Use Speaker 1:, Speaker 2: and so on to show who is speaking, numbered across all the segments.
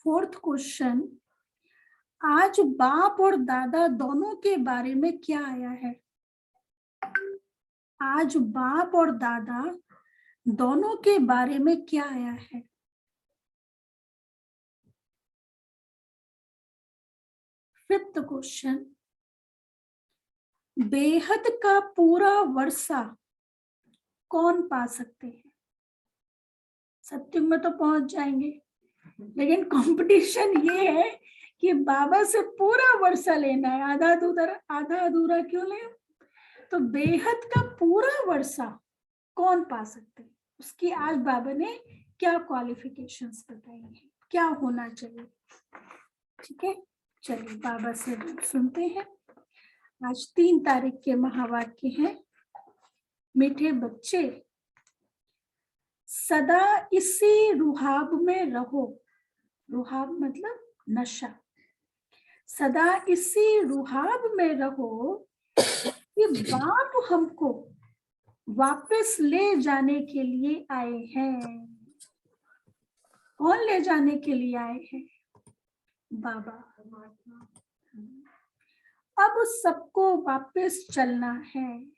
Speaker 1: Fourth question, आज बाप और दादा दोनों के बारे में क्या आया है? आज बाप और दादा दोनों के बारे में क्या आया है? फिफ्थ क्वेश्चन, बेहद का पूरा वर्षा कौन पा सकते हैं? सत्युग में तो पहुंच जाएंगे, लेकिन कंपटीशन ये है कि बाबा से पूरा वर्षा लेना है, आधा अधूरा क्यों ले? तो बेहद का पूरा वर्षा कौन पा सकते हैं? उसकी आज बाबा ने क्या क्वालिफिकेशंस बताई हैं, क्या होना चाहिए? ठीक है, चलिए बाबा से सुनते हैं। आज 3 तारीख के महावाक्य हैं। मीठे बच्चे, सदा इसी रुहाब में रहो। रुहाब मतलब नशा। सदा इसी रुहाब में रहो कि बाप हमको वापस ले जाने के लिए आए हैं। कौन ले जाने के लिए आए हैं? बाबा। अब सबको वापस चलना है।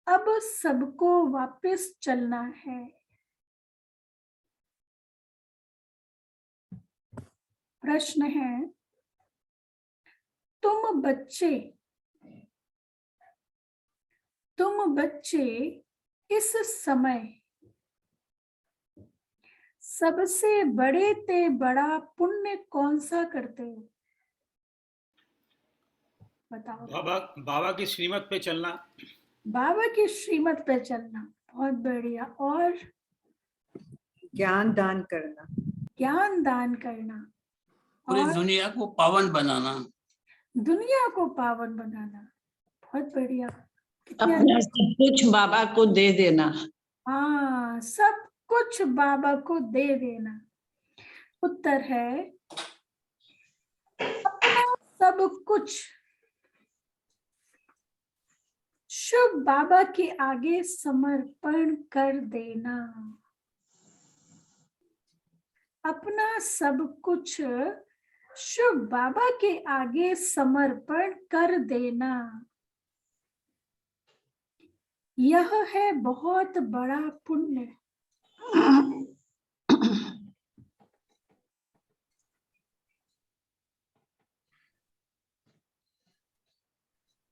Speaker 1: अब सबको वापस चलना है। प्रश्न है, तुम बच्चे इस समय सबसे बड़े ते बड़ा पुण्य कौन सा करते हो? बताओ।
Speaker 2: बाबा की श्रीमत पे चलना।
Speaker 1: बाबा की श्रीमत पे चलना, बहुत बढ़िया। और
Speaker 3: ज्ञान दान करना।
Speaker 1: ज्ञान दान करना।
Speaker 4: पूरी
Speaker 1: और
Speaker 4: दुनिया को पावन बनाना।
Speaker 1: दुनिया को पावन बनाना, बहुत बढ़िया।
Speaker 5: अपना सब कुछ बाबा को दे देना।
Speaker 1: हाँ, सब कुछ बाबा को दे देना। उत्तर है अपना सब कुछ शुभ बाबा के आगे समर्पण कर देना। अपना सब कुछ शुभ बाबा के आगे समर्पण कर देना, यह है बहुत बड़ा पुण्य।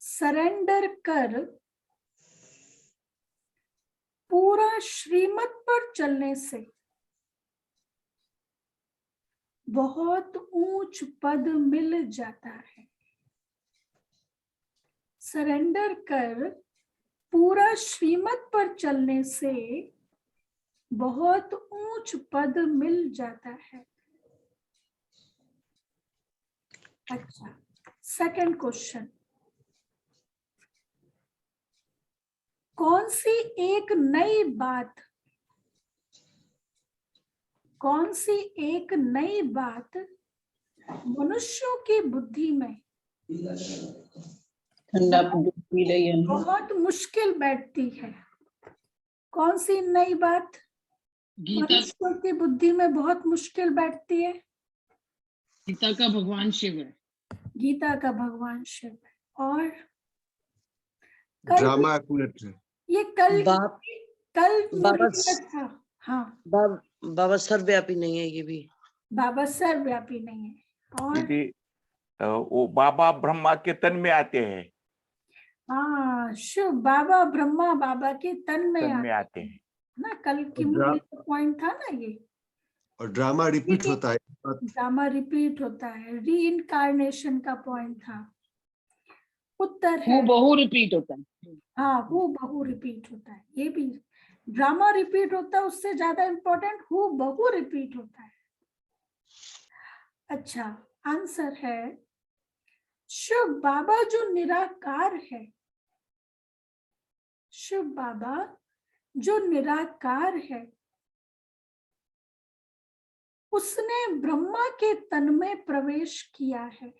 Speaker 1: सरेंडर कर पूरा श्रीमत पर चलने से बहुत ऊंच पद मिल जाता है। सरेंडर कर पूरा श्रीमत पर चलने से बहुत ऊंच पद मिल जाता है। अच्छा, सेकंड क्वेश्चन, कौन सी एक नई बात मनुष्यों की बुद्धि में
Speaker 5: ठंडा दूध पी रही है।
Speaker 1: बहुत मुश्किल बैठती है? कौन सी नई बात मनुष्यों की बुद्धि में बहुत मुश्किल बैठती है?
Speaker 6: गीता का भगवान शिव है।
Speaker 1: गीता का भगवान शिव है। और
Speaker 7: ड्रामा एक्यूरेट है।
Speaker 1: ये कल
Speaker 5: बाबा
Speaker 1: था। हाँ,
Speaker 5: बाबा सर्वव्यापी नहीं है, ये भी
Speaker 1: बाबा सर्वव्यापी नहीं है। और
Speaker 8: वो बाबा ब्रह्मा के तन में आते हैं।
Speaker 1: हाँ, शिव बाबा ब्रह्मा बाबा के तन में
Speaker 8: आते हैं
Speaker 1: ना। कल की मूवी का पॉइंट था ना ये।
Speaker 7: और ड्रामा रिपीट होता है।
Speaker 1: ड्रामा रिपीट होता है, रीइंकार्नेशन का पॉइंट था। उत्तर है
Speaker 6: बहु रिपीट होता है।
Speaker 1: हाँ, हु बहु रिपीट होता है। ये भी ड्रामा रिपीट होता है, उससे ज्यादा इंपॉर्टेंट हु बहु रिपीट होता है। अच्छा, आंसर है शिव बाबा जो निराकार है। शिव बाबा जो निराकार है, उसने ब्रह्मा के तन में प्रवेश किया है।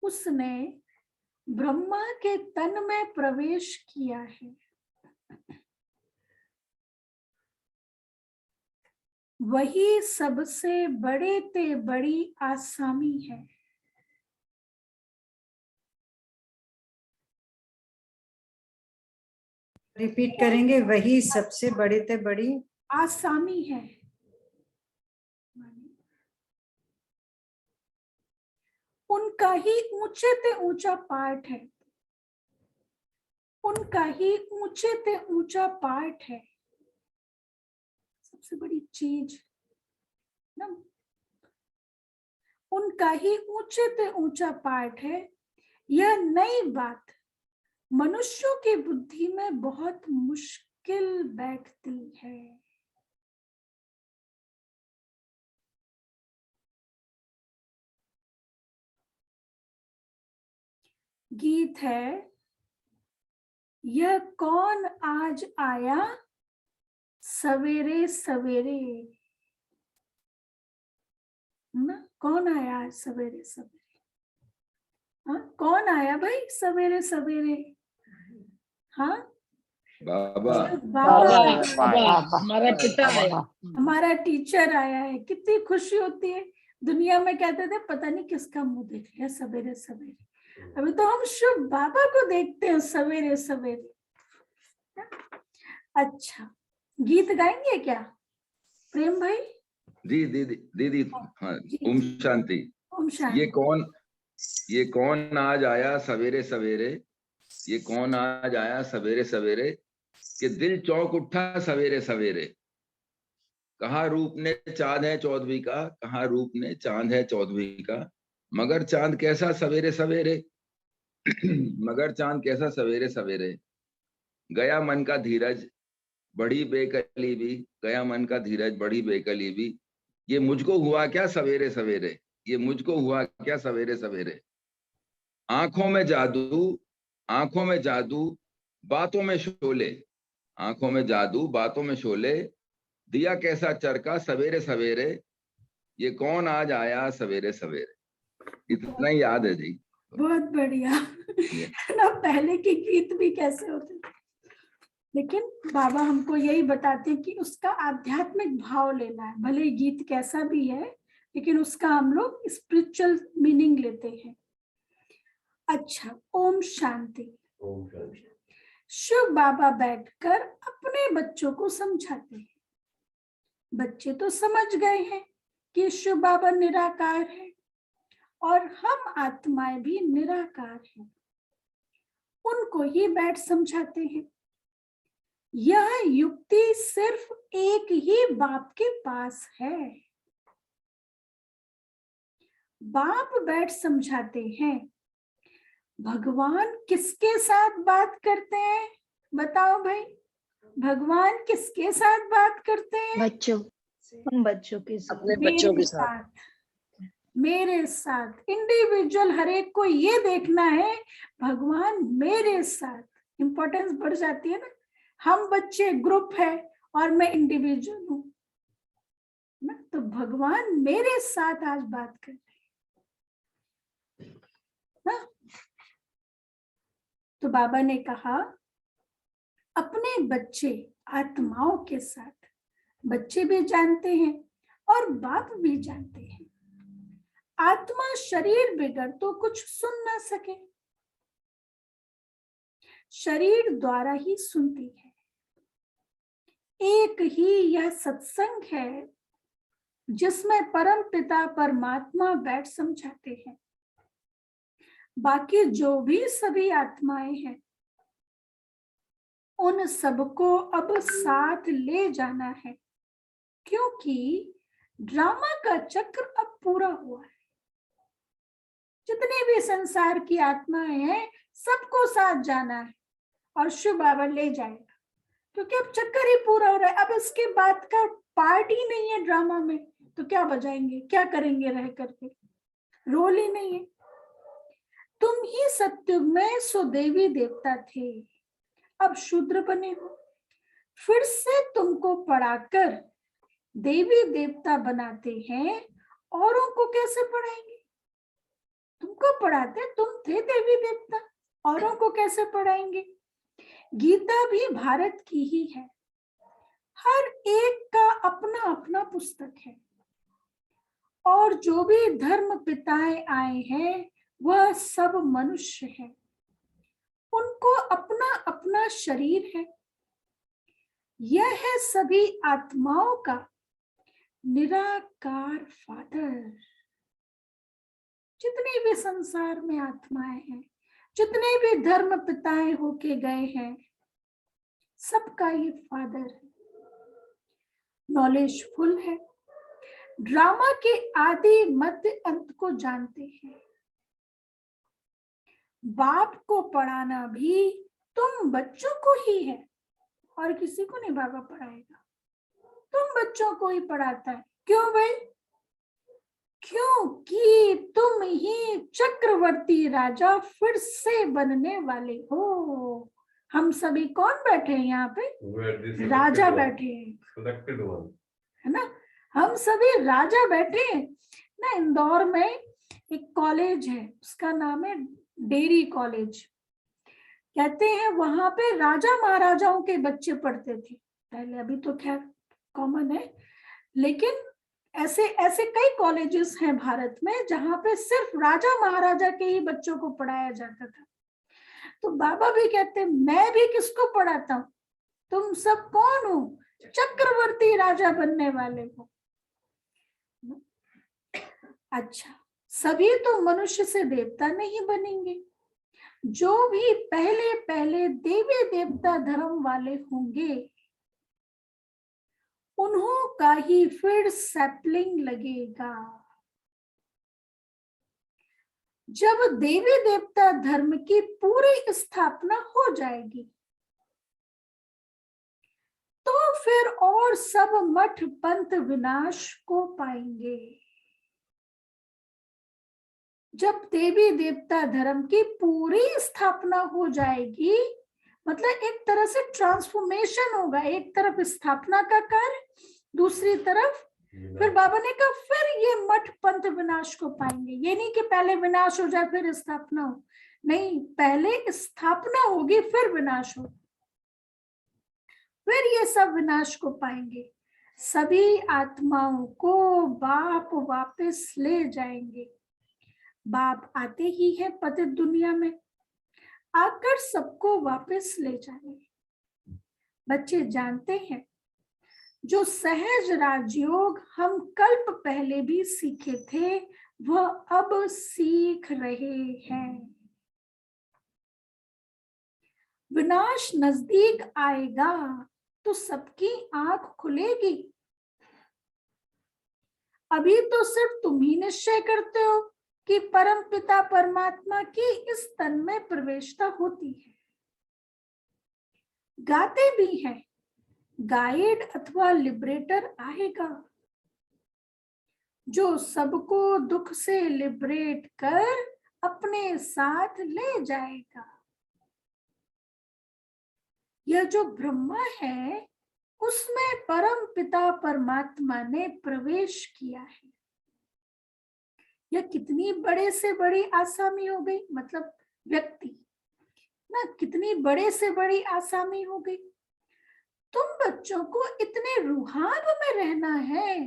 Speaker 1: उसने ब्रह्मा के तन में प्रवेश किया है। वही सबसे बड़े ते बड़ी आसामी है।
Speaker 3: रिपीट करेंगे, वही सबसे बड़े ते बड़ी
Speaker 1: आसामी है। उनका ही ऊंचे ते ऊंचा पाठ है। उनका ही ऊंचे ते ऊंचा पाठ है। सबसे बड़ी चीज ना, उनका ही ऊंचे ते ऊंचा पाठ है। यह नई बात मनुष्यों की बुद्धि में बहुत मुश्किल बैठती है। गीत है, यह कौन आज आया सवेरे सवेरे, ना कौन आया आज सवेरे सवेरे? हाँ, कौन आया भाई सवेरे सवेरे? हाँ,
Speaker 9: बाबा
Speaker 1: बाबा,
Speaker 6: हमारा पिता आया।
Speaker 1: हमारा टीचर आया है। कितनी खुशी होती है। दुनिया में कहते थे पता नहीं किसका मुंह देख लिया सवेरे सवेरे, अभी तो हम शुभ बाबा को देखते हैं सवेरे सवेरे। अच्छा, गीत गाएंगे क्या प्रेम भाई?
Speaker 9: जी दीदी दीदी, हाँ, ओम शांति।
Speaker 1: ओम शांति।
Speaker 9: ये कौन आज आया सवेरे सवेरे, ये कौन आज आया सवेरे सवेरे, कि दिल चौंक उठा सवेरे सवेरे। कहा रूप ने चांद है चौदहवीं का, कहा रूप ने चांद है चौदहवीं का, मगर चांद कैसा सवेरे सवेरे मगर चांद कैसा सवेरे सवेरे। गया मन का धीरज बड़ी बेकली भी, गया मन का धीरज बड़ी बेकली भी, ये मुझको हुआ क्या सवेरे सवेरे, ये मुझको हुआ क्या सवेरे सवेरे। आंखों में जादू, आंखों में जादू, बातों में शोले, आंखों में जादू बातों में शोले, दिया कैसा चरका सवेरे सवेरे, ये कौन आज आया सवेरे सवेरे। इतना ही याद है जी।
Speaker 1: बहुत बढ़िया ना, पहले के गीत भी कैसे होते थे, लेकिन बाबा हमको यही बताते हैं कि उसका आध्यात्मिक भाव लेना है। भले ही गीत कैसा भी है, लेकिन उसका हम लोग स्पिरिचुअल मीनिंग लेते हैं। अच्छा, ओम शांति। शिव बाबा बैठकर अपने बच्चों को समझाते हैं। बच्चे तो समझ गए हैं कि शिव बाबा निराकार है और हम आत्माएं भी निराकार हैं। उनको ही बैठ समझाते हैं। यह युक्ति सिर्फ एक ही बाप के पास है। बाप बैठ समझाते हैं। भगवान किसके साथ बात करते हैं? बताओ भाई, भगवान किसके साथ बात करते हैं?
Speaker 10: बच्चों, हम बच्चों के साथ,
Speaker 5: अपने बच्चों के साथ।
Speaker 1: मेरे साथ इंडिविजुअल, हर एक को ये देखना है भगवान मेरे साथ। इंपॉर्टेंस बढ़ जाती है ना। हम बच्चे ग्रुप है और मैं इंडिविजुअल हूं ना, तो भगवान मेरे साथ आज बात कर रहे हैं ना। तो बाबा ने कहा अपने बच्चे आत्माओं के साथ, बच्चे भी जानते हैं और बाप भी जानते हैं। आत्मा शरीर बिगड़ तो कुछ सुन ना सके, शरीर द्वारा ही सुनती है। एक ही यह सत्संग है जिसमें परम पिता परमात्मा बैठ समझाते हैं। बाकी जो भी सभी आत्माएं हैं, उन सबको अब साथ ले जाना है, क्योंकि ड्रामा का चक्र अब पूरा हुआ है। जितने भी संसार की आत्माएं हैं, सबको साथ जाना है और शिव बाबा ले जाएगा, क्योंकि अब चक्कर ही पूरा हो रहा है। अब इसके बाद का पार्ट ही नहीं है ड्रामा में, तो क्या बजाएंगे, क्या करेंगे रह करके? रोल ही नहीं है। तुम ही सत्युग में सुदेवी देवता थे, अब शूद्र बने हो। फिर से तुमको पढ़ाकर देवी देवता बनाते हैं, औरों को कैसे पढ़ाएंगे? तुमको पढ़ाते, तुम थे देवी देवता, औरों को कैसे पढ़ाएंगे? गीता भी भारत की ही है। हर एक का अपना अपना पुस्तक है, और जो भी धर्म पिताएं आए हैं वह सब मनुष्य है। उनको अपना अपना शरीर है। यह है सभी आत्माओं का निराकार फादर। जितने भी संसार में आत्माएं हैं, जितने भी धर्म पिताएं होके गए हैं, सबका ये फादर है। नॉलेजफुल है, ड्रामा के आदि मध्य अंत को जानते हैं। बाप को पढ़ाना भी तुम बच्चों को ही है, और किसी को नहीं बाबा पढ़ाएगा, तुम बच्चों को ही पढ़ाता है। क्यों भाई? क्योंकि तुम ही चक्रवर्ती राजा फिर से बनने वाले हो। हम सभी कौन बैठे हैं यहाँ पे? राजा बैठे हैं, है ना? हम सभी राजा बैठे हैं ना। इंदौर में एक कॉलेज है, उसका नाम है डेयरी कॉलेज। कहते हैं वहां पे राजा महाराजाओं के बच्चे पढ़ते थे पहले, अभी तो खैर कॉमन है, लेकिन ऐसे ऐसे कई कॉलेजेस हैं भारत में जहां पे सिर्फ राजा महाराजा के ही बच्चों को पढ़ाया जाता था। तो बाबा भी कहते हैं मैं भी किसको पढ़ाता हूँ? तुम सब कौन हो? चक्रवर्ती राजा बनने वाले हो। अच्छा, सभी तो मनुष्य से देवता नहीं बनेंगे। जो भी पहले पहले देवी देवता धर्म वाले होंगे उन्हों का ही फिर सैपलिंग लगेगा। जब देवी देवता धर्म की पूरी स्थापना हो जाएगी तो फिर और सब मठ पंथ विनाश को पाएंगे। जब देवी देवता धर्म की पूरी स्थापना हो जाएगी, मतलब एक तरह से ट्रांसफॉर्मेशन होगा। एक तरफ स्थापना का कार्य, दूसरी तरफ फिर बाबा ने कहा फिर ये मठ पंथ विनाश को पाएंगे। ये नहीं कि पहले विनाश हो जाए फिर स्थापना हो, नहीं, पहले स्थापना होगी फिर विनाश हो, फिर ये सब विनाश को पाएंगे। सभी आत्माओं को बाप वापस ले जाएंगे। बाप आते ही है पतित दुनिया में, आकर सबको वापस ले जाएंगे। बच्चे जानते हैं जो सहज राजयोग हम कल्प पहले भी सीखे थे वह अब सीख रहे हैं। विनाश नजदीक आएगा तो सबकी आंख खुलेगी। अभी तो सिर्फ तुम ही निश्चय करते हो कि परम पिता परमात्मा की इस तन में प्रवेशता होती है। गाते भी हैं, गाइड अथवा लिबरेटर आएगा जो सबको दुख से लिबरेट कर अपने साथ ले जाएगा। यह जो ब्रह्मा है उसमें परम पिता परमात्मा ने प्रवेश किया है। यह कितनी बड़े से बड़ी आसामी हो गई, मतलब व्यक्ति ना, कितनी बड़े से बड़ी आसामी हो गई। तुम बच्चों को इतने रुहाब में रहना है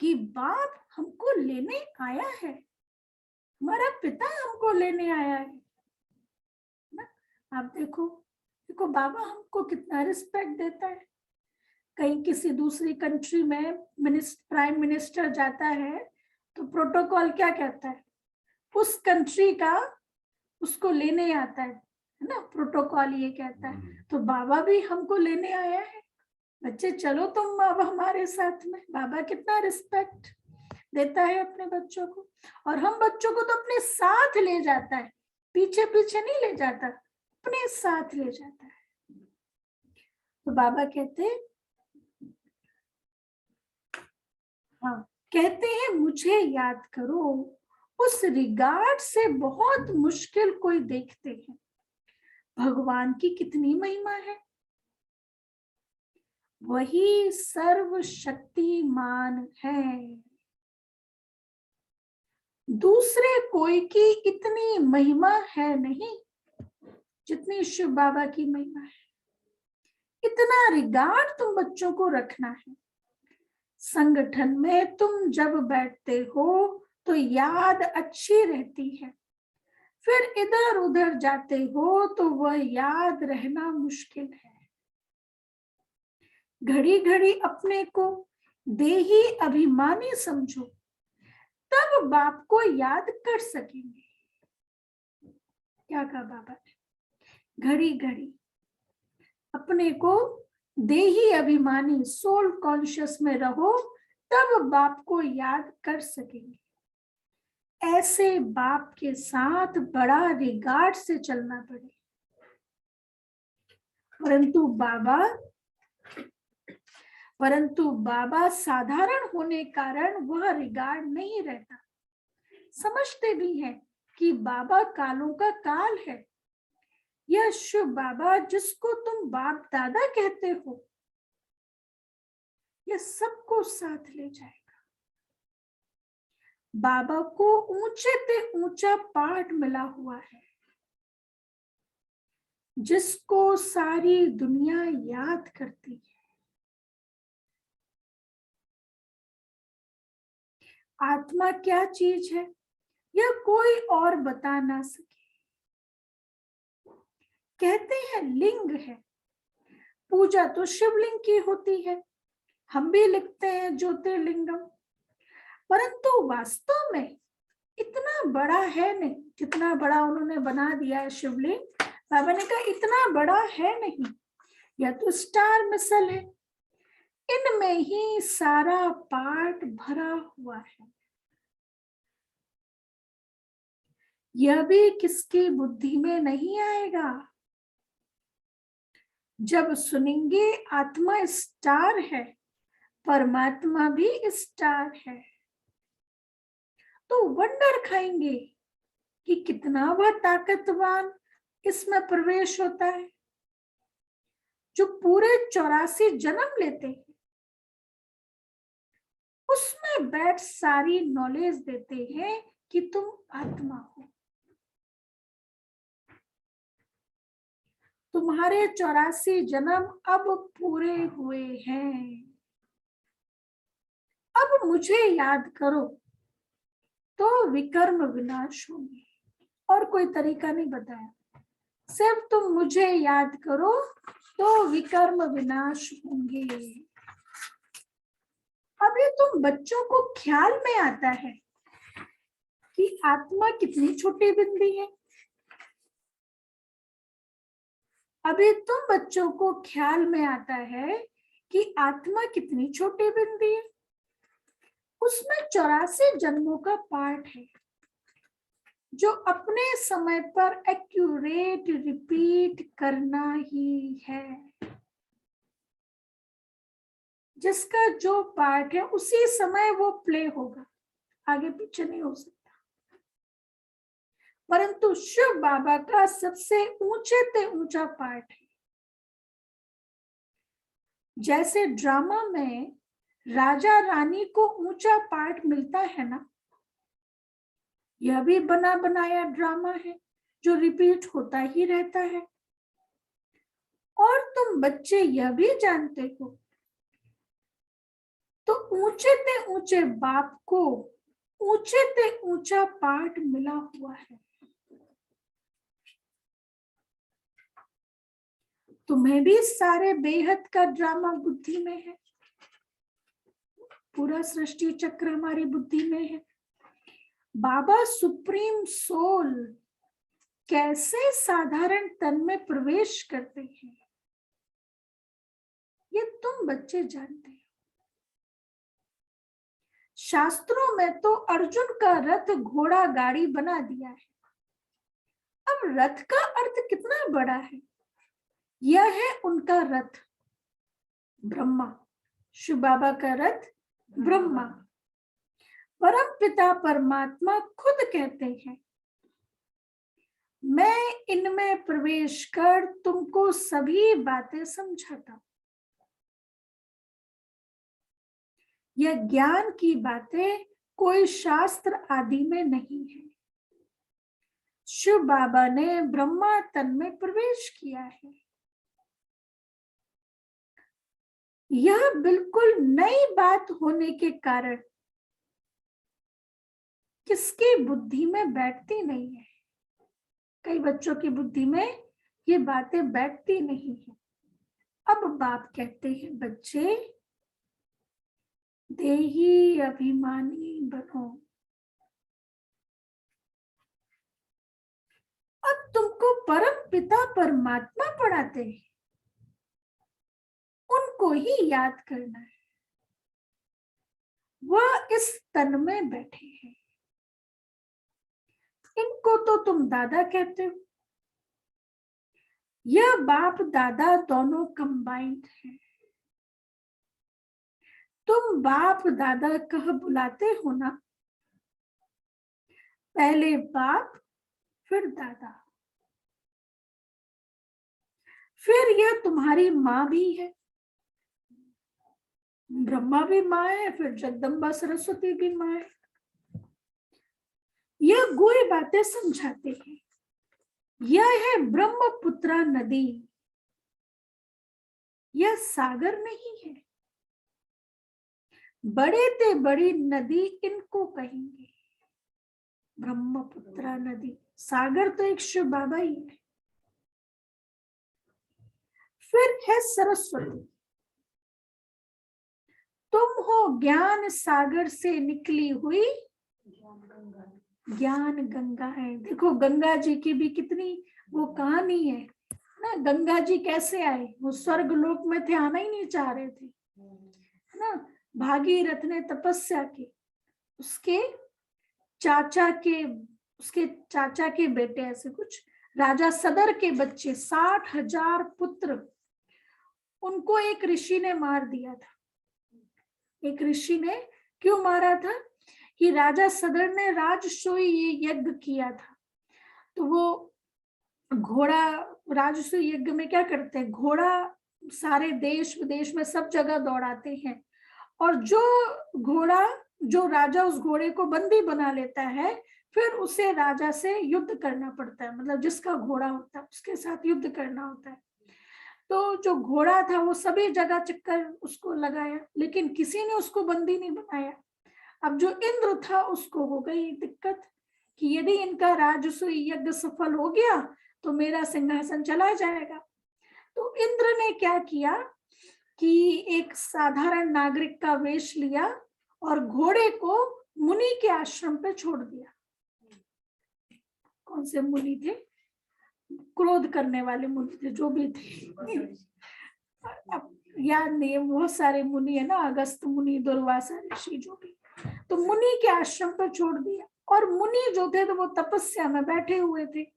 Speaker 1: कि बाप हमको लेने आया है, हमारा पिता हमको लेने आया है ना। आप देखो देखो बाबा हमको कितना रिस्पेक्ट देता है। कहीं किसी दूसरी कंट्री में प्राइम मिनिस्टर जाता है तो प्रोटोकॉल क्या कहता है? उस कंट्री का उसको लेने आता है ना, प्रोटोकॉल ये कहता है। तो बाबा भी हमको लेने आया है। बच्चे चलो तुम अब हमारे साथ में। बाबा कितना रिस्पेक्ट देता है अपने बच्चों को, और हम बच्चों को तो अपने साथ ले जाता है, पीछे पीछे नहीं ले जाता, अपने साथ ले जाता है। तो बाबा कहते हैं मुझे याद करो। उस रिगार्ड से बहुत मुश्किल कोई देखते हैं। भगवान की कितनी महिमा है। वही सर्वशक्तिमान है। दूसरे कोई की इतनी महिमा है नहीं। जितनी शिव बाबा की महिमा है, इतना रिगार्ड तुम बच्चों को रखना है। संगठन में तुम जब बैठते हो तो याद अच्छी रहती है, फिर इधर उधर जाते हो तो वह याद रहना मुश्किल है। घड़ी घड़ी अपने को देही अभिमानी समझो, तब बाप को याद कर सकेंगे। क्या कहा बाबा ने? घड़ी घड़ी अपने को देही अभिमानी सोल कॉन्शियस में रहो, तब बाप को याद कर सकेंगे। ऐसे बाप के साथ बड़ा रिगार्ड से चलना पड़े। परंतु बाबा साधारण होने कारण वह रिगार्ड नहीं रहता। समझते भी हैं कि बाबा कालों का काल है। यह शिव बाबा जिसको तुम बाप दादा कहते हो, यह सबको साथ ले जाएगा। बाबा को ऊंचे से ऊंचा पाठ मिला हुआ है, जिसको सारी दुनिया याद करती है। आत्मा क्या चीज है, यह कोई और बता ना सके। कहते हैं लिंग है, पूजा तो शिवलिंग की होती है। हम भी लिखते हैं ज्योतिर्लिंगम, परंतु वास्तव में इतना बड़ा है नहीं। जितना बड़ा उन्होंने बना दिया है शिवलिंग, बाबा ने कहा इतना बड़ा है नहीं। यह तो स्टार मिसल है, इनमें ही सारा पार्ट भरा हुआ है। यह भी किसकी बुद्धि में नहीं आएगा। जब सुनेंगे आत्मा स्टार है, परमात्मा भी स्टार है, तो वंडर खाएंगे कि कितना वह ताकतवान इसमें प्रवेश होता है, जो पूरे 84 जन्म लेते हैं, उसमें बैठ सारी नॉलेज देते हैं कि तुम आत्मा हो। तुम्हारे 84 जन्म अब पूरे हुए हैं। अब मुझे याद करो तो विकर्म विनाश होंगे। और कोई तरीका नहीं बताया, सिर्फ तुम मुझे याद करो तो विकर्म विनाश होंगे। अभी तुम बच्चों को ख्याल में आता है कि आत्मा कितनी छोटी बिंदी है। अभी तुम बच्चों को ख्याल में आता है कि आत्मा कितनी छोटी बिंदी है। उसमें 84 जन्मों का पार्ट है, जो अपने समय पर एक्यूरेट रिपीट करना ही है। जिसका जो पार्ट है उसी समय वो प्ले होगा, आगे पीछे नहीं हो सकता। परंतु शिव बाबा का सबसे ऊंचे से ऊंचा पार्ट है। जैसे ड्रामा में राजा रानी को ऊंचा पार्ट मिलता है ना, यह भी बना बनाया ड्रामा है जो रिपीट होता ही रहता है। और तुम बच्चे यह भी जानते हो, तो ऊंचे से ऊंचे बाप को ऊंचे से ऊंचा पार्ट मिला हुआ है। तुम्हें भी सारे बेहद का ड्रामा बुद्धि में है। पूरा सृष्टि चक्र हमारी बुद्धि में है। बाबा सुप्रीम सोल कैसे साधारण तन में प्रवेश करते हैं, ये तुम बच्चे जानते हो। शास्त्रों में तो अर्जुन का रथ घोड़ा गाड़ी बना दिया है। अब रथ का अर्थ कितना बड़ा है। यह है उनका रथ ब्रह्मा। शिव बाबा का रथ ब्रह्मा। परम पिता परमात्मा खुद कहते हैं, मैं इनमें प्रवेश कर तुमको सभी बातें समझाता हूं। यह ज्ञान की बातें कोई शास्त्र आदि में नहीं है। शिव बाबा ने ब्रह्मा तन में प्रवेश किया है। यह बिल्कुल नई बात होने के कारण किसकी बुद्धि में बैठती नहीं है। कई बच्चों की बुद्धि में ये बातें बैठती नहीं है। अब बाप कहते हैं, बच्चे देही अभिमानी बनो। अब तुमको परम पिता परमात्मा पढ़ाते हैं, उनको ही याद करना है। वह इस तन में बैठे हैं। इनको तो तुम दादा कहते हो। यह बाप दादा दोनों कंबाइंड है। तुम बाप दादा कह बुलाते हो ना, पहले बाप फिर दादा। फिर यह तुम्हारी माँ भी है। ब्रह्मा भी माँ है, फिर जगदम्बा सरस्वती भी माँ है। यह गोई बातें समझाते हैं। यह है ब्रह्मपुत्रा नदी। यह सागर नहीं है। बड़े ते बड़ी नदी इनको कहेंगे, ब्रह्मपुत्रा नदी। सागर तो एक शिव बाबा ही है। फिर है सरस्वती। तुम हो ज्ञान सागर से निकली हुई ज्ञान गंगा है। देखो गंगा जी की भी कितनी वो कहानी है ना। गंगा जी कैसे आए? वो स्वर्ग लोक में थे, आना ही नहीं चाह रहे थे, है ना। भागीरथ ने तपस्या की। उसके चाचा के बेटे, ऐसे कुछ राजा सदर के बच्चे, 60,000 पुत्र, उनको एक ऋषि ने मार दिया था। एक ऋषि ने क्यों मारा था कि राजा सदर ने राजसूय यज्ञ किया था। तो वो घोड़ा, राजसूय यज्ञ में क्या करते हैं, घोड़ा सारे देश विदेश में सब जगह दौड़ाते हैं, और जो राजा उस घोड़े को बंदी बना लेता है, फिर उसे राजा से युद्ध करना पड़ता है। मतलब जिसका घोड़ा होता है उसके साथ युद्ध करना होता है। तो जो घोड़ा था वो सभी जगह चक्कर उसको लगाया, लेकिन किसी ने उसको बंदी नहीं बनाया। अब जो इंद्र था उसको हो गई दिक्कत कि यदि इनका राजसूय यज्ञ सफल हो गया तो मेरा सिंहासन चला जाएगा। तो इंद्र ने क्या किया कि एक साधारण नागरिक का वेश लिया और घोड़े को मुनि के आश्रम पे छोड़ दिया। कौन से मुनि थे? क्रोध करने वाले मुनि थे, जो भी थे। अब याद नहीं, बहुत सारे मुनि है ना, अगस्त मुनि, दुर्वासा ऋषि, जो भी। तो मुनि के आश्रम पर छोड़ दिया, और मुनि जो थे तो वो तपस्या में बैठे हुए थे।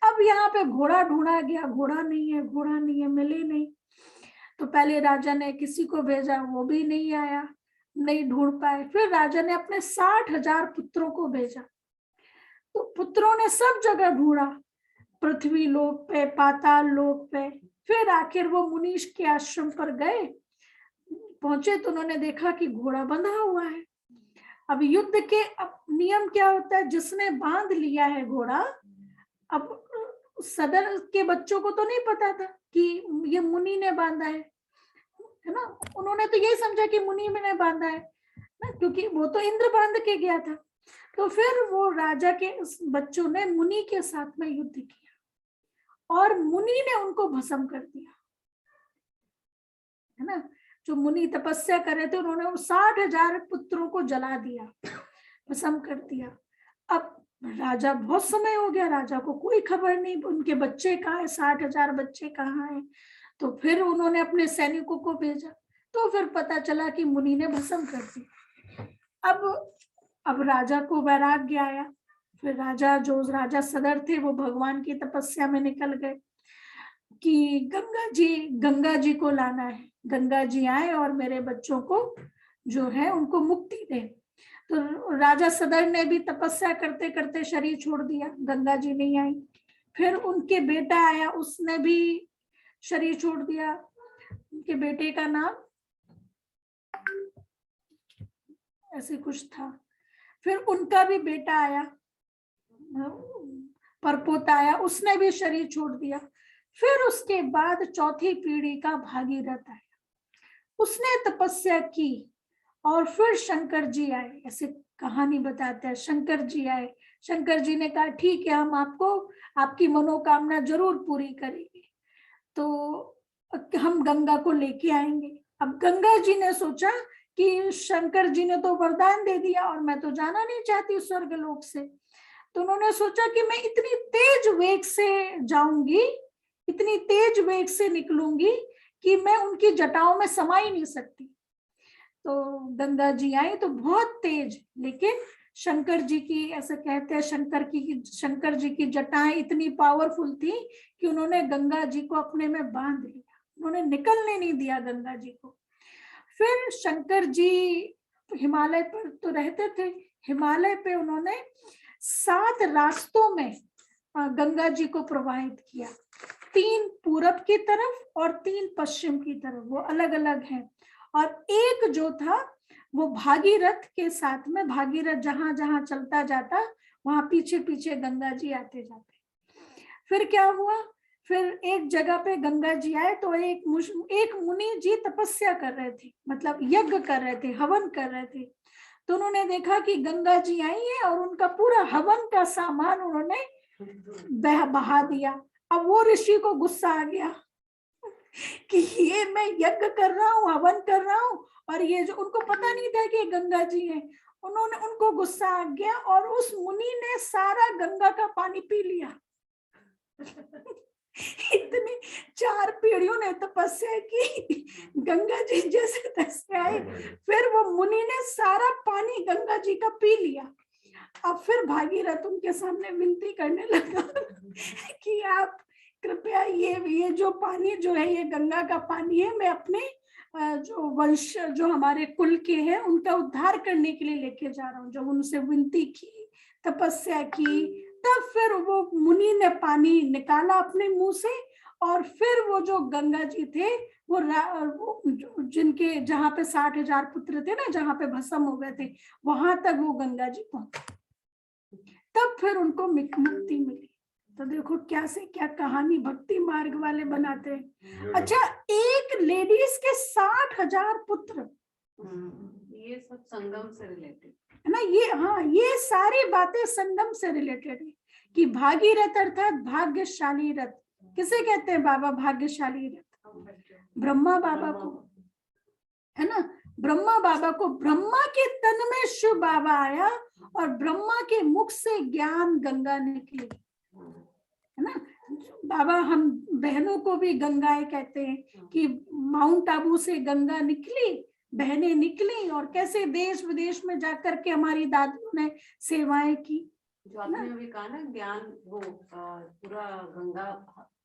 Speaker 1: अब यहाँ पे घोड़ा ढूंढा गया, घोड़ा नहीं है, मिले नहीं। तो पहले राजा ने किसी को भेजा, वो भी नहीं आया, नहीं ढूंढ पाए। फिर राजा ने अपने 60,000 पुत्रों को भेजा। तो पुत्रों ने सब जगह ढूंढा, पृथ्वी लोक पे, पाताल लोक पे। फिर आखिर वो मुनीष के आश्रम पर गए, पहुंचे तो उन्होंने देखा कि घोड़ा बंधा हुआ है। अब युद्ध के नियम क्या होता है, जिसने बांध लिया है घोड़ा, अब सदर के बच्चों को तो नहीं पता था कि ये मुनि ने बांधा है ना। उन्होंने तो यही समझा कि मुनि ने बांधा है ना, क्योंकि वो तो इंद्र बांध के गया था। तो फिर वो राजा के बच्चों ने मुनि के साथ में युद्ध किया और मुनि ने उनको भस्म कर दिया, है ना। जो मुनि तपस्या कर रहे थे उन्होंने 60,000 पुत्रों को जला दिया, भस्म कर दिया। अब राजा, बहुत समय हो गया, राजा को कोई खबर नहीं उनके बच्चे कहाँ हैं, 60,000 बच्चे कहाँ हैं। तो फिर उन्होंने अपने सैनिकों को भेजा, तो फिर पता चला कि मुनि ने भस्म कर दिया। अब राजा को वैराग्य आया। फिर राजा सदर थे वो भगवान की तपस्या में निकल गए कि गंगा जी को लाना है, गंगा जी आए और मेरे बच्चों को जो है उनको मुक्ति दे। तो राजा सदर ने भी तपस्या करते करते शरीर छोड़ दिया, गंगा जी नहीं आई। फिर उनके बेटा आया, उसने भी शरीर छोड़ दिया। उनके बेटे का नाम ऐसे कुछ था। फिर उनका भी बेटा आया, परपोता आया, उसने भी शरीर छोड़ दिया। फिर उसके बाद चौथी पीढ़ी का भागीरथ आया, उसने तपस्या की और फिर शंकर जी आए। ऐसे कहानी बताते हैं, शंकर जी आए, शंकर जी ने कहा ठीक है, हम आपको आपकी मनोकामना जरूर पूरी करेंगे, तो हम गंगा को लेके आएंगे। अब गंगा जी ने सोचा कि शंकर जी ने तो वरदान दे दिया और मैं तो जाना नहीं चाहती स्वर्ग लोक से, तो उन्होंने सोचा कि मैं इतनी तेज वेग से जाऊंगी, इतनी तेज वेग से निकलूंगी कि मैं उनकी जटाओं में समा ही नहीं सकती। तो गंगा जी आई तो बहुत तेज, लेकिन शंकर जी की, ऐसे कहते हैं शंकर जी की जटाएं इतनी पावरफुल थी कि उन्होंने गंगा जी को अपने में बांध लिया, उन्होंने निकलने नहीं दिया गंगा जी को। फिर शंकर जी हिमालय पर तो रहते थे, हिमालय पे उन्होंने 7 रास्तों में गंगा जी को प्रवाहित किया, 3 पूरब की तरफ और 3 पश्चिम की तरफ, वो अलग अलग हैं। और एक जो था वो भागीरथ के साथ में, भागीरथ जहां जहां चलता जाता वहां पीछे पीछे गंगा जी आते जाते। फिर क्या हुआ, फिर एक जगह पे गंगा जी आए तो एक मुनि जी तपस्या कर रहे थे, मतलब यज्ञ कर रहे थे, हवन कर रहे थे। तो उन्होंने देखा कि गंगा जी आई है और उनका पूरा हवन का सामान उन्होंने बहा दिया। अब वो ऋषि को गुस्सा आ गया कि ये मैं यज्ञ कर रहा हूँ, हवन कर रहा हूँ, और ये जो, उनको पता नहीं था कि गंगा जी है, उनको गुस्सा आ गया और उस मुनि ने सारा गंगा का पानी पी लिया। इतनी 4 पीढ़ियों ने तपस्या की, गंगा जी जैसे तैसे आए, फिर वो मुनि ने सारा पानी गंगा जी का पी लिया। अब फिर भागीरथ उनके सामने विनती करने लगा कि आप कृपया ये जो पानी जो है, ये गंगा का पानी है, मैं अपने जो वंश, जो हमारे कुल के हैं, उनका उद्धार करने के लिए लेके जा रहा हूँ। जब उनसे विनती की, तपस्या की, तब फिर वो मुनि ने पानी निकाला अपने मुंह से, और फिर वो जो गंगा जी थे, वो जिनके जहाँ पे 60,000 पुत्र थे ना, जहाँ पे भस्म हो गए थे, वहां तक वो गंगा जी पहुंचे, तब फिर उनको मुक्ति मिली। तो देखो क्या से क्या कहानी भक्ति मार्ग वाले बनाते हैं। अच्छा, एक लेडीज के 60,000 पुत्र,
Speaker 11: ये सब संगम से रिलेटेड
Speaker 1: है ना। ये, हाँ, ये सारी बातें संगम से रिलेटेड है कि भागीरथ अर्थात भाग्यशाली रथ। किसे कहते हैं बाबा भाग्यशाली रथ? ब्रह्मा बाबा को, है ना। ब्रह्मा बाबा को, ब्रह्मा के तन में शिव बाबा आया और ब्रह्मा के मुख से ज्ञान गंगा निकली, है ना। बाबा, हम बहनों को भी गंगाएं कहते हैं कि माउंट आबू से गंगा निकली, बहनें निकली, और कैसे देश विदेश में जाकर के हमारी दादियों ने सेवाएं की।
Speaker 11: जो आपने अभी कहा ना, ज्ञान वो पूरा गंगा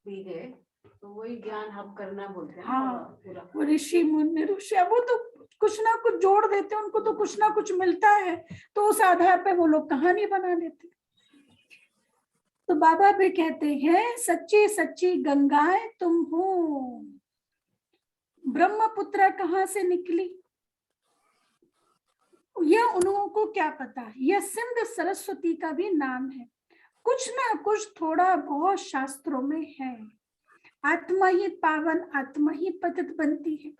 Speaker 11: पी गए, तो वही ज्ञान हब करना बोलते हैं।
Speaker 1: हाँ,
Speaker 11: पूरा
Speaker 1: वो ऋषि मुनि ऋषि, वो तो कुछ ना कुछ जोड़ देते हैं, उनको तो कुछ ना कुछ मिलता है, तो उस आधार पे वो लोग कहानी बना देते हैं। तो बाबा भी कहते हैं, सच्ची सच्ची गंगाएं तुम हो। ब्रह्मपुत्र कहाँ से निकली, यह उन्हों को क्या पता। यह सिंध सरस्वती का भी नाम है, कुछ ना कुछ थोड़ा बहुत शास्त्रों में है। आत्मा ही पावन, आत्मा ही पतित बनती है।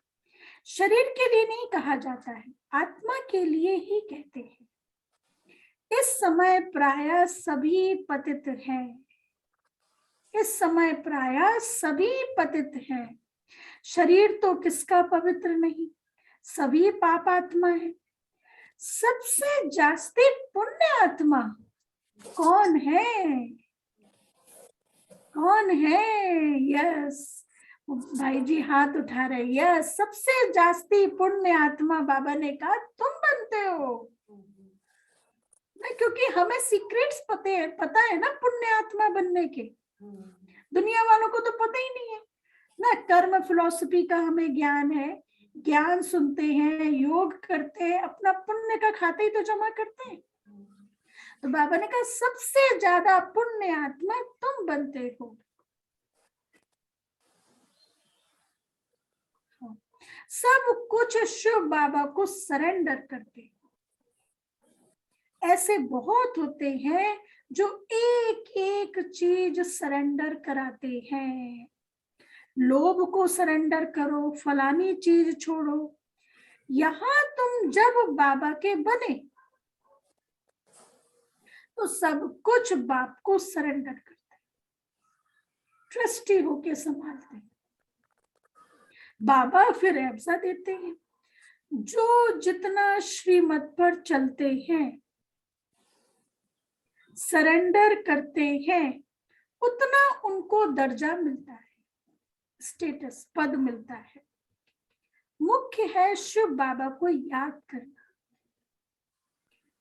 Speaker 1: शरीर के लिए नहीं कहा जाता है, आत्मा के लिए ही कहते हैं। इस समय प्रायः सभी पतित हैं, इस समय प्रायः सभी पतित हैं। शरीर तो किसका पवित्र नहीं, सभी पापात्मा है। सबसे जास्ती पुण्य आत्मा कौन है? कौन है? यस, भाई जी हाथ उठा रहे। यस, सबसे जास्ती पुण्य आत्मा बाबा ने कहा तुम बनते हो ना, क्योंकि हमें सीक्रेट्स पता है ना पुण्य आत्मा बनने के। दुनिया वालों को तो पता ही नहीं है ना। कर्म फिलॉसफी का हमें ज्ञान है, ज्ञान सुनते हैं, योग करते हैं, अपना पुण्य का खाते ही तो जमा करते हैं। तो बाबा ने कहा सबसे ज्यादा पुण्य आत्मा तुम बनते हो। सब कुछ शिव बाबा को सरेंडर करते। ऐसे बहुत होते हैं जो एक एक चीज सरेंडर कराते हैं। लोभ को सरेंडर करो, फलानी चीज छोड़ो। यहां तुम जब बाबा के बने तो सब कुछ बाप को सरेंडर करते, ट्रस्टी होके संभालते। बाबा फिर ऐसा देते हैं, जो जितना श्रीमत पर चलते हैं, सरेंडर करते हैं, उतना उनको दर्जा मिलता है, स्टेटस, पद मिलता है। मुख्य है शिव बाबा को याद करना।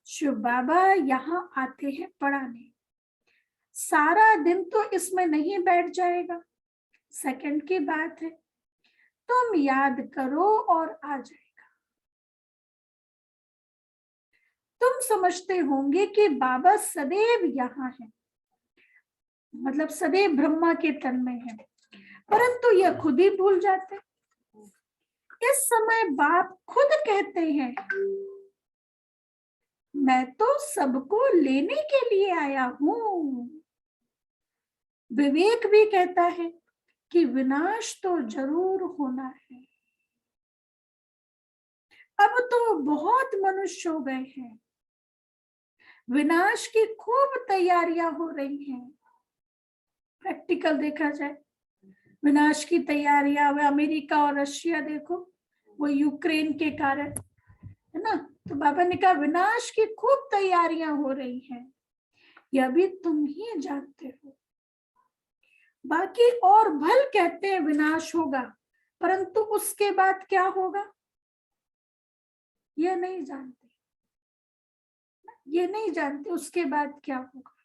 Speaker 1: शिव बाबा यहाँ आते हैं पढ़ाने। सारा दिन तो इसमें नहीं बैठ जाएगा, सेकंड की बात है। तुम याद करो और आ जाएगा। तुम समझते होंगे कि बाबा सदैव यहाँ है, मतलब सदैव ब्रह्मा के तन में है, परंतु यह खुद ही भूल जाते। इस समय बाप खुद कहते हैं, मैं तो सबको लेने के लिए आया हूं। विवेक भी कहता है कि विनाश तो जरूर होना है। अब तो बहुत मनुष्य हो गए हैं, विनाश की खूब तैयारियां हो रही हैं। प्रैक्टिकल देखा जाए, विनाश की तैयारियां, अमेरिका और रशिया देखो, वो यूक्रेन के कारण, है ना। तो बाबा ने कहा विनाश की खूब तैयारियां हो रही हैं, यह भी तुम ही जानते हो। बाकी और भल कहते हैं विनाश होगा, परंतु उसके बाद क्या होगा ये नहीं जानते, ये नहीं जानते उसके बाद क्या होगा।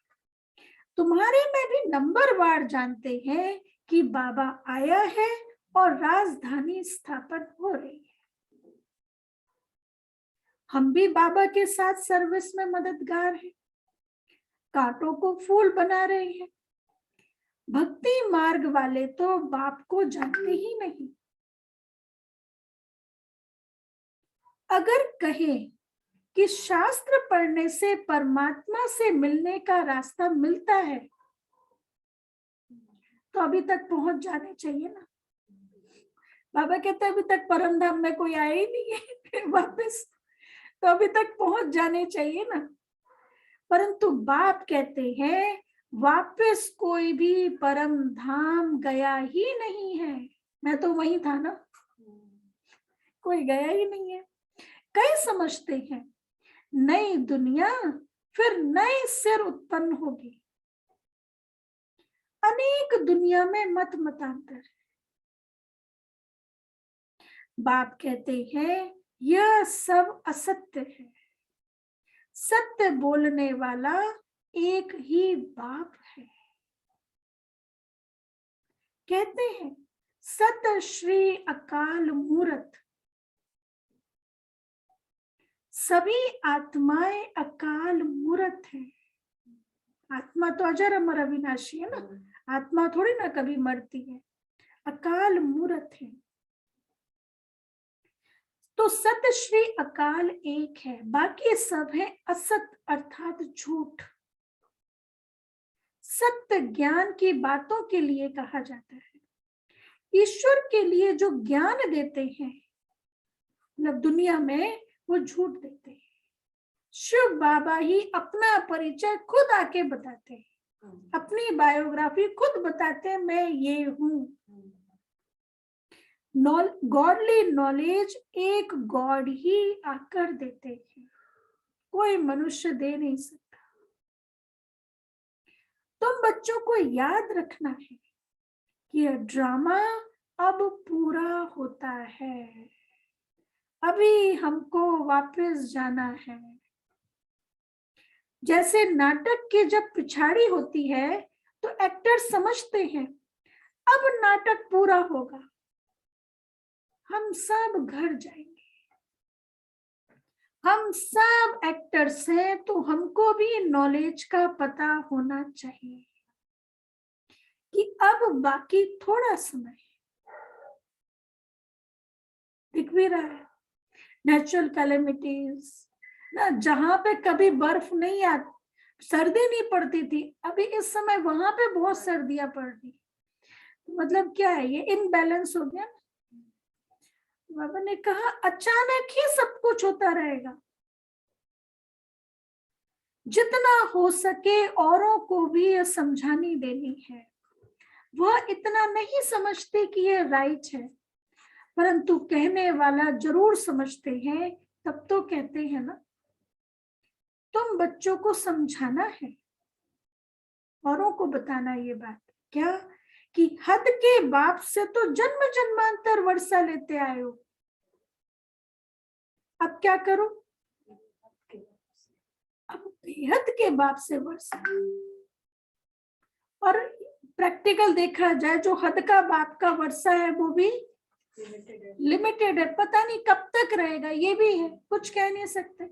Speaker 1: तुम्हारे में भी नंबरवार जानते हैं कि बाबा आया है और राजधानी स्थापन हो रही है। हम भी बाबा के साथ सर्विस में मददगार हैं, कांटों को फूल बना रहे हैं। भक्ति मार्ग वाले तो बाप को जानते ही नहीं। अगर कहें कि शास्त्र पढ़ने से परमात्मा से मिलने का रास्ता मिलता है, तो अभी तक पहुंच जाने चाहिए ना। बाबा कहते हैं अभी तक परम धाम में कोई आया ही नहीं है वापस, तो अभी तक पहुंच जाने चाहिए ना। परंतु बाप कहते हैं वापस कोई भी परम धाम गया ही नहीं है। मैं तो वहीं था ना, कोई गया ही नहीं है। कई समझते हैं नई दुनिया फिर नए सिर उत्पन्न होगी। अनेक दुनिया में मत मतांतर है। बाप कहते हैं यह सब असत्य है, सत्य बोलने वाला एक ही बाप है। कहते हैं सत श्री अकाल मूरत, सभी आत्माएं अकाल मूरत है। आत्मा तो अजर अमर अविनाशी है ना, आत्मा थोड़ी ना कभी मरती है, अकाल मूरत है। तो सत श्री अकाल एक है, बाकी सब है असत अर्थात झूठ। सत्य ज्ञान की बातों के लिए कहा जाता है। ईश्वर के लिए जो ज्ञान देते हैं, मतलब दुनिया में वो झूठ देते हैं। शिव बाबा ही अपना परिचय खुद आके बताते हैं, अपनी बायोग्राफी खुद बताते हैं, मैं ये हूं। गॉडली नॉलेज एक गॉड ही आकर देते हैं, कोई मनुष्य दे नहीं सकता। तुम बच्चों को याद रखना है कि यह ड्रामा अब पूरा होता है, अभी हमको वापस जाना है। जैसे नाटक की जब पिछाड़ी होती है तो एक्टर समझते हैं अब नाटक पूरा होगा, हम सब घर जाएंगे। हम सब एक्टर्स हैं तो हमको भी नॉलेज का पता होना चाहिए कि अब बाकी थोड़ा समय दिख भी रहा है। नेचुरल कैलेमिटीज ना, जहां पे कभी बर्फ नहीं आती, सर्दी नहीं पड़ती थी, अभी इस समय वहां पे बहुत सर्दियां पड़ रही। मतलब क्या है, ये इनबैलेंस हो गया। बाबा ने कहा अचानक ही सब कुछ होता रहेगा। जितना हो सके औरों को भी ये समझानी देनी है। वह इतना नहीं समझते कि ये राइट है, परंतु कहने वाला जरूर समझते हैं, तब तो कहते हैं ना। तुम बच्चों को समझाना है, औरों को बताना ये बात क्या कि हद के बाप से तो जन्म जन्मांतर वर्षा लेते आए हो, अब क्या करो, अब बेहद के बाप से वर्षा। और प्रैक्टिकल देखा जाए, जो हद का बाप का वर्षा है वो भी लिमिटेड है, पता नहीं कब तक रहेगा, ये भी है, कुछ कह नहीं सकते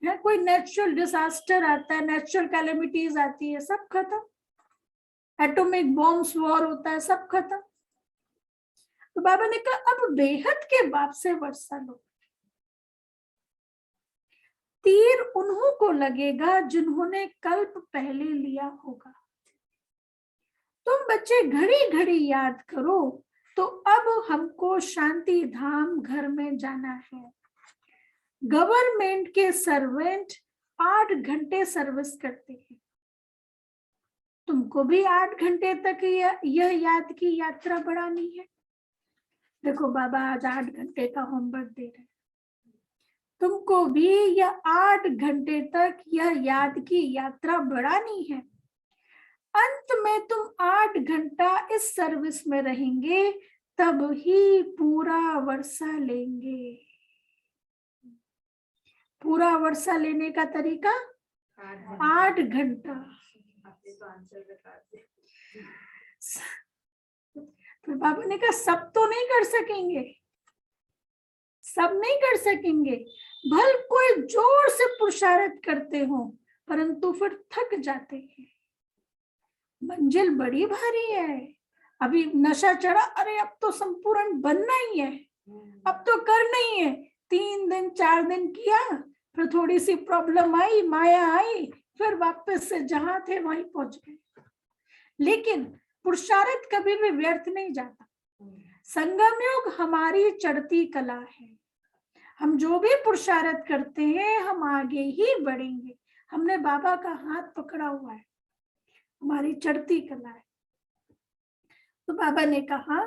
Speaker 1: है। कोई नेचुरल डिजास्टर आता है, नेचुरल कैलेमिटीज आती है, सब खत्म। एटॉमिक बॉम्ब्स वॉर होता है, सब खत्म। तो बाबा ने कहा अब बेहद के बाप से वर्षा लो। तीर उन्हों को लगेगा जिन्होंने कल्प पहले लिया होगा। तुम बच्चे घड़ी घड़ी याद करो, तो अब हमको शांति धाम घर में जाना है। गवर्नमेंट के सर्वेंट 8 घंटे सर्विस करते हैं, तुमको भी 8 घंटे तक यह याद की यात्रा बढ़ानी है। देखो बाबा आज 8 घंटे का होमवर्क दे रहे हैं, तुमको भी यह 8 घंटे तक यह याद की यात्रा बढ़ानी है। अंत में तुम 8 घंटा इस सर्विस में रहेंगे, तब ही पूरा वर्षा लेंगे। पूरा वर्षा लेने का तरीका 8 घंटा। फिर बाबा ने कहा सब तो नहीं कर सकेंगे, सब नहीं कर सकेंगे, भल कोई जोर से पुरुषार्थ करते हो, परंतु फिर थक जाते हैं। मंजिल बड़ी भारी है, अभी नशा चढ़ा, अरे अब तो संपूर्ण बनना ही है, अब तो करना ही है। 3 दिन 4 दिन किया, फिर थोड़ी सी प्रॉब्लम आई, माया आई, फिर वापस से जहां थे वहीं पहुंच गए। लेकिन पुरुषार्थ कभी भी व्यर्थ नहीं जाता। संगम योग हमारी चढ़ती कला है, हम जो भी पुरुषार्थ करते हैं हम आगे ही बढ़ेंगे। हमने बाबा का हाथ पकड़ा हुआ है, हमारी चढ़ती कला है। तो बाबा ने कहा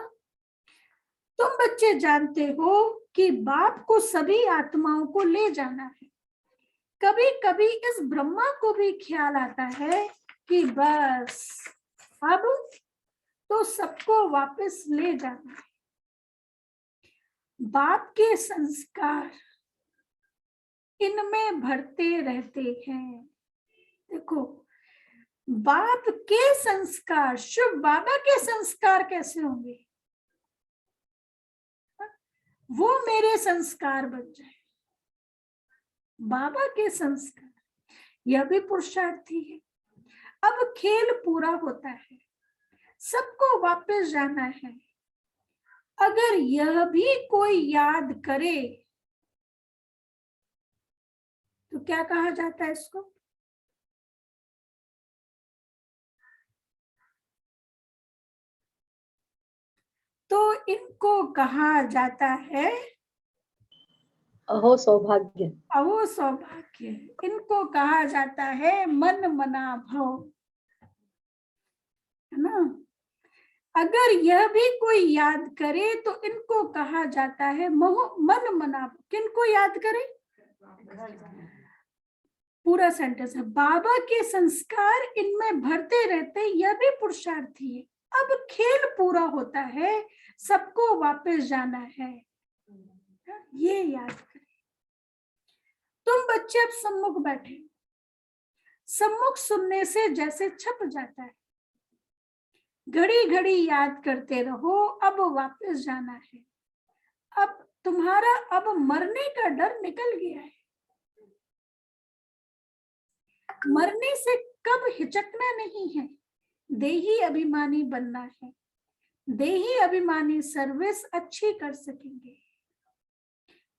Speaker 1: तुम बच्चे जानते हो कि बाप को सभी आत्माओं को ले जाना है। कभी कभी इस ब्रह्मा को भी ख्याल आता है कि बस अब तो सबको वापस ले जाना है। बाप के संस्कार इनमें भरते रहते हैं। देखो बाप के संस्कार, शुभ बाबा के संस्कार कैसे होंगे? वो मेरे संस्कार बन जाए, बाबा के संस्कार, यह भी पुरुषार्थी है। अब खेल पूरा होता है, सबको वापस जाना है। अगर यह भी कोई याद करे तो क्या कहा जाता है इसको? तो इनको कहा जाता है
Speaker 10: अहो सौभाग्य।
Speaker 1: अहो सौभाग्य। इनको कहा जाता है मन मना भव, है ना। अगर यह भी कोई याद करे तो इनको कहा जाता है मन मना। किनको याद करे? पूरा सेंटेंस है, बाबा के संस्कार इनमें भरते रहते, यह भी पुरुषार्थी है। अब खेल पूरा होता है, सबको वापस जाना है, ये याद करें। तुम बच्चे अब सम्मुख बैठे, सम्मुख सुनने से जैसे छप जाता है, घड़ी घड़ी याद करते रहो, अब वापस जाना है। अब तुम्हारा अब मरने का डर निकल गया है। मरने से कब हिचकना नहीं है, देही अभिमानी बनना है। देही अभिमानी सर्विस अच्छी कर सकेंगे।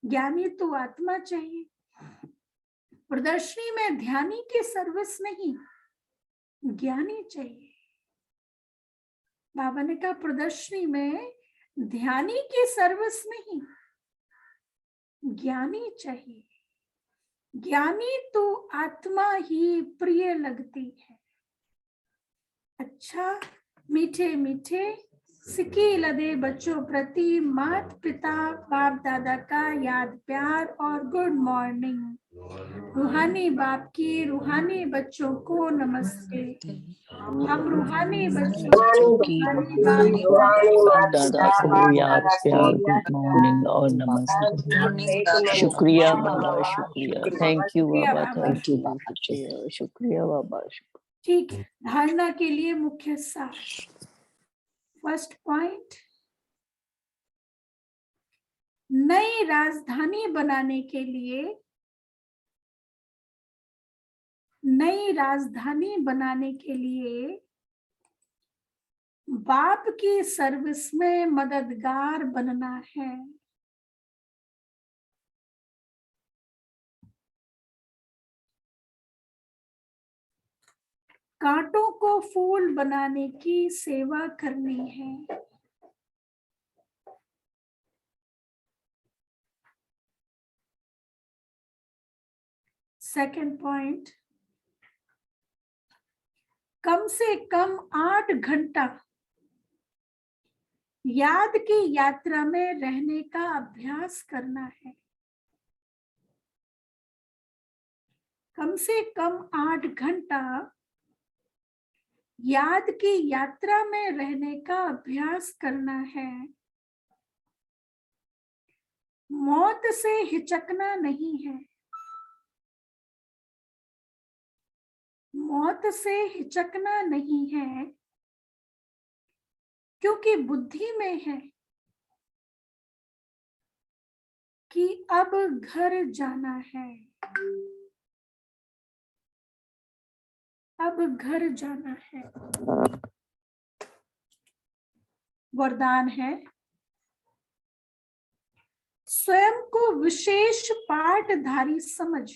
Speaker 1: ज्ञानी तो आत्मा चाहिए, प्रदर्शनी में ध्यानी की सर्विस नहीं, ज्ञानी चाहिए। बाबा ने कहा प्रदर्शनी में ध्यानी की सर्विस नहीं, ज्ञानी चाहिए। ज्ञानी तो आत्मा ही प्रिय लगती है। अच्छा, मीठे मीठे सिक्के लदे बच्चों प्रति मात पिता बाप दादा का याद प्यार और गुड मॉर्निंग। रूहानी बाप की रूहानी बच्चों को नमस्ते। हम रूहानी बच्चों की
Speaker 6: दादा को याद प्यार गुड मॉर्निंग और नमस्ते। शुक्रिया बाबा, शुक्रिया, थैंक यू बाबा, थैंक यू बाबा, शुक्रिया बाबा।
Speaker 1: ठीक, धारणा के लिए मुख्य सार। फर्स्ट पॉइंट, नई राजधानी बनाने के लिए, नई राजधानी बनाने के लिए बाप की सर्विस में मददगार बनना है। कांटों को फूल बनाने की सेवा करनी है। सेकंड पॉइंट, कम से कम 8 घंटा याद की यात्रा में रहने का अभ्यास करना है। कम से कम 8 घंटा याद की यात्रा में रहने का अभ्यास करना है। मौत से हिचकना नहीं है। मौत से हिचकना नहीं है, क्योंकि बुद्धि में है कि अब घर जाना है, अब घर जाना है। वरदान है, स्वयं को विशेष पाठधारी समझ।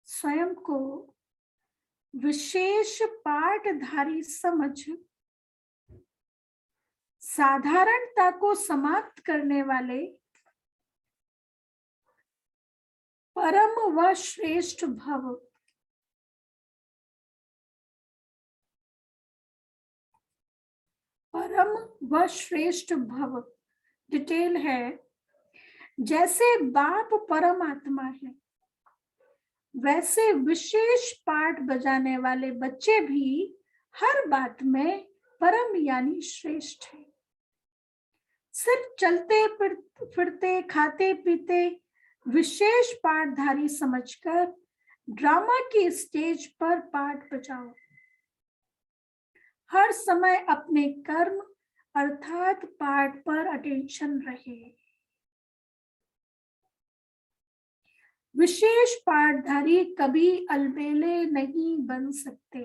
Speaker 1: स्वयं को विशेष पाठधारी समझ साधारणता को समाप्त करने वाले परम व श्रेष्ठ भव। परम व श्रेष्ठ भव। डिटेल है, जैसे बाप परमात्मा है, वैसे विशेष पाठ बजाने वाले बच्चे भी हर बात में परम यानी श्रेष्ठ है। सिर्फ चलते फिरते खाते पीते विशेष पाठधारी समझकर ड्रामा की स्टेज पर पाठ बजाओ। हर समय अपने कर्म अर्थात पाठ पर अटेंशन रहे। विशेष पाठधारी कभी अलबेले नहीं बन सकते।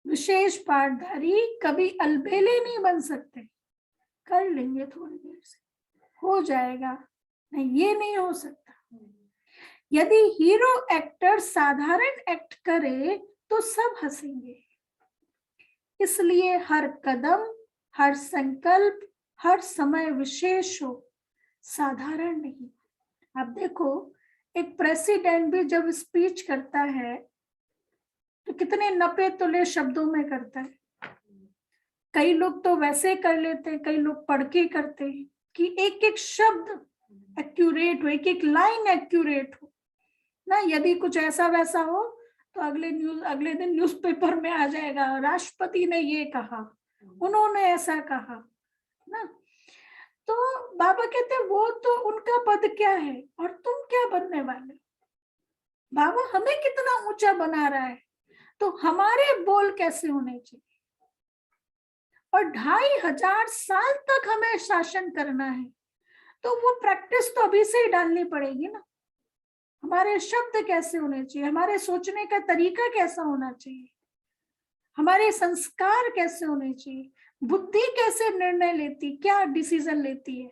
Speaker 1: विशेष पाठधारी कभी अलबेले नहीं बन सकते। कर लेंगे थोड़ी देर से, हो जाएगा, नहीं ये नहीं हो सकता। यदि हीरो एक्टर साधारण एक्ट करे तो सब हंसेंगे। इसलिए हर कदम, हर संकल्प, हर समय विशेष हो, साधारण नहीं। आप देखो, एक प्रेसिडेंट भी जब स्पीच करता है तो कितने नपे तुले शब्दों में करता है। कई लोग तो वैसे कर लेते हैं, कई लोग पढ़ के करते हैं कि एक एक शब्द एक्यूरेट हो, एक एक लाइन एक्यूरेट हो ना। यदि कुछ ऐसा वैसा हो तो अगले दिन न्यूज़पेपर में आ जाएगा, राष्ट्रपति ने ये कहा, उन्होंने ऐसा कहा ना। तो बाबा कहते हैं वो तो उनका पद क्या है और तुम क्या बनने वाले। बाबा हमें कितना ऊंचा बना रहा है, तो हमारे बोल कैसे होने चाहिए। और 2500 साल तक हमें शासन करना है, तो वो प्रैक्टिस तो अभी से ही डालनी पड़ेगी ना। हमारे शब्द कैसे होने चाहिए, हमारे सोचने का तरीका कैसा होना चाहिए, हमारे संस्कार कैसे होने चाहिए, बुद्धि कैसे निर्णय लेती, क्या डिसीजन लेती है,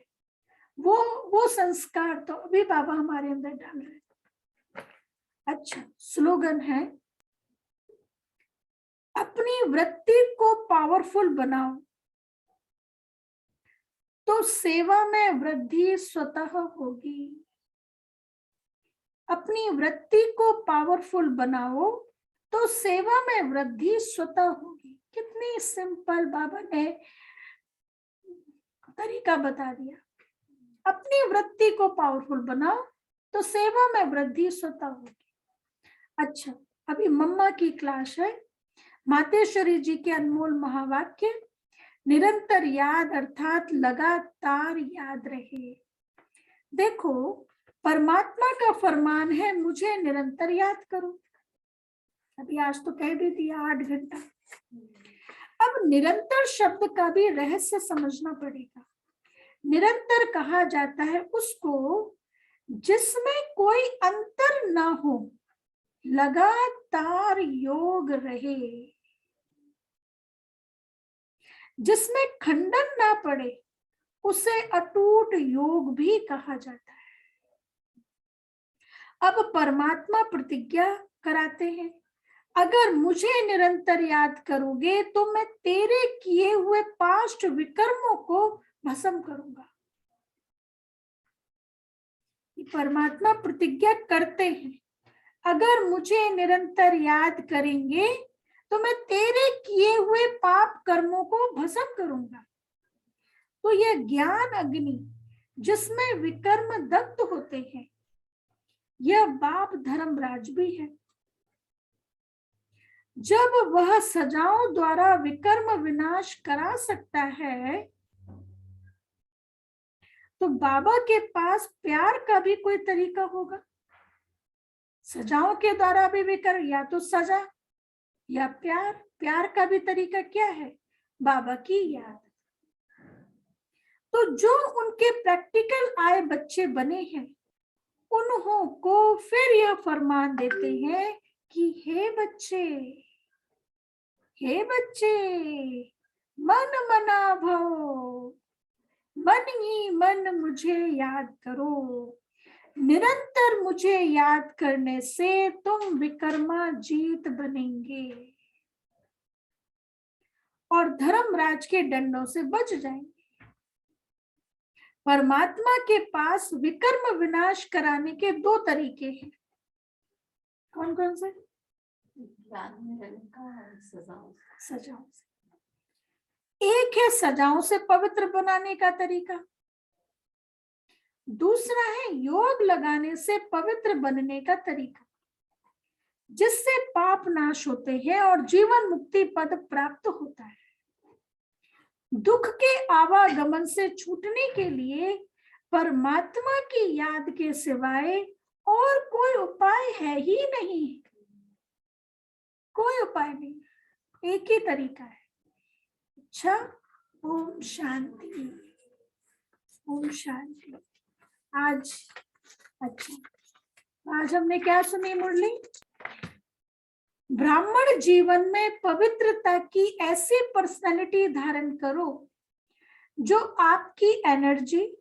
Speaker 1: वो संस्कार तो अभी बाबा हमारे अंदर डाल रहे हैं। अच्छा, स्लोगन है, अपनी वृत्ति को पावरफुल बनाओ तो सेवा में वृद्धि स्वतः होगी। अपनी वृत्ति को पावरफुल बनाओ तो सेवा में वृद्धि स्वतः होगी। कितनी सिंपल बाबा ने तरीका बता दिया। अपनी वृत्ति को पावरफुल बनाओ तो सेवा में वृद्धि स्वतः होगी। अच्छा, अभी मम्मा की क्लास है। मातेश्वरी जी के अनमोल महावाक्य, निरंतर याद अर्थात लगातार याद रहे। देखो, परमात्मा का फरमान है मुझे निरंतर याद करो। अभी आज तो कह भी दिया 8 घंटा। अब निरंतर शब्द का भी रहस्य समझना पड़ेगा। निरंतर कहा जाता है उसको जिसमें कोई अंतर ना हो, लगातार योग रहे, जिसमें खंडन ना पड़े, उसे अटूट योग भी कहा जाता है। अब परमात्मा प्रतिज्ञा कराते हैं, अगर मुझे निरंतर याद करोगे तो मैं तेरे किए हुए पास्ट विकर्मों को भस्म करूंगा। परमात्मा प्रतिज्ञा करते हैं, अगर मुझे निरंतर याद करेंगे तो मैं तेरे किए हुए पाप कर्मों को भस्म करूंगा। तो यह ज्ञान अग्नि जिसमें विकर्म दग्ध होते हैं, यह बाप धर्मराज भी है। जब वह सजाओं द्वारा विकर्म विनाश करा सकता है, तो बाबा के पास प्यार का भी कोई तरीका होगा। सजाओं के द्वारा भी विकर्म, या तो सजा या प्यार। प्यार का भी तरीका क्या है? बाबा की याद। तो जो उनके प्रैक्टिकल आए बच्चे बने हैं, उन्हों को फिर यह फरमान देते हैं कि हे बच्चे, मन मना भो, मन ही मन मुझे याद करो। निरंतर मुझे याद करने से तुम विकर्माजीत बनेंगे और धर्मराज के दंडों से बच जाएंगे। परमात्मा के पास विकर्म विनाश कराने के 2 तरीके हैं। कौन कौन से? सजाओं से। एक है सजाओं से पवित्र बनाने का तरीका, दूसरा है योग लगाने से पवित्र बनने का तरीका, जिससे पाप नाश होते हैं और जीवन मुक्ति पद प्राप्त होता है। दुख के आवागमन से छूटने के लिए परमात्मा की याद के सिवाय और कोई उपाय है ही नहीं। कोई उपाय नहीं, एक ही तरीका है। अच्छा, ओम शांति, ओम शांति। आज हमने क्या सुनी मुरली? ब्राह्मण जीवन में पवित्रता की ऐसी पर्सनालिटी धारण करो जो आपकी एनर्जी,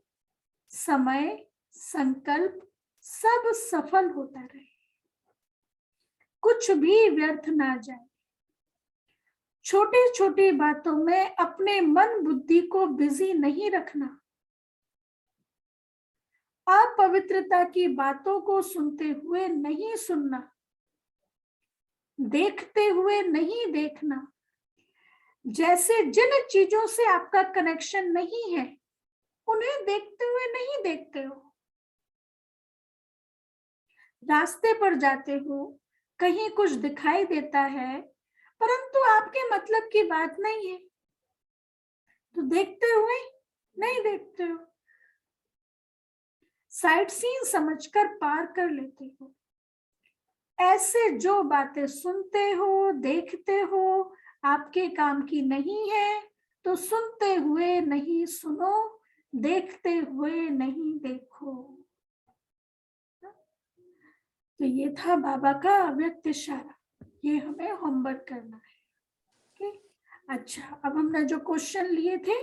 Speaker 1: समय, संकल्प सब सफल होता रहे, कुछ भी व्यर्थ ना जाए। छोटी छोटी बातों में अपने मन बुद्धि को बिजी नहीं रखना। अपवित्रता की बातों को सुनते हुए नहीं सुनना, देखते हुए नहीं देखना। जैसे जिन चीजों से आपका कनेक्शन नहीं है, उन्हें देखते हुए नहीं देखते हो। रास्ते पर जाते हो, कहीं कुछ दिखाई देता है परंतु आपके मतलब की बात नहीं है, तो देखते हुए नहीं देखते हो, साइड सीन समझकर पार कर लेते हो। ऐसे जो बातें सुनते हो, देखते हो, आपके काम की नहीं है, तो सुनते हुए नहीं सुनो, देखते हुए नहीं देखो। तो ये था बाबा का अव्यक्त इशारा। ये हमें होमवर्क करना है। अच्छा, अब हमने जो क्वेश्चन लिए थे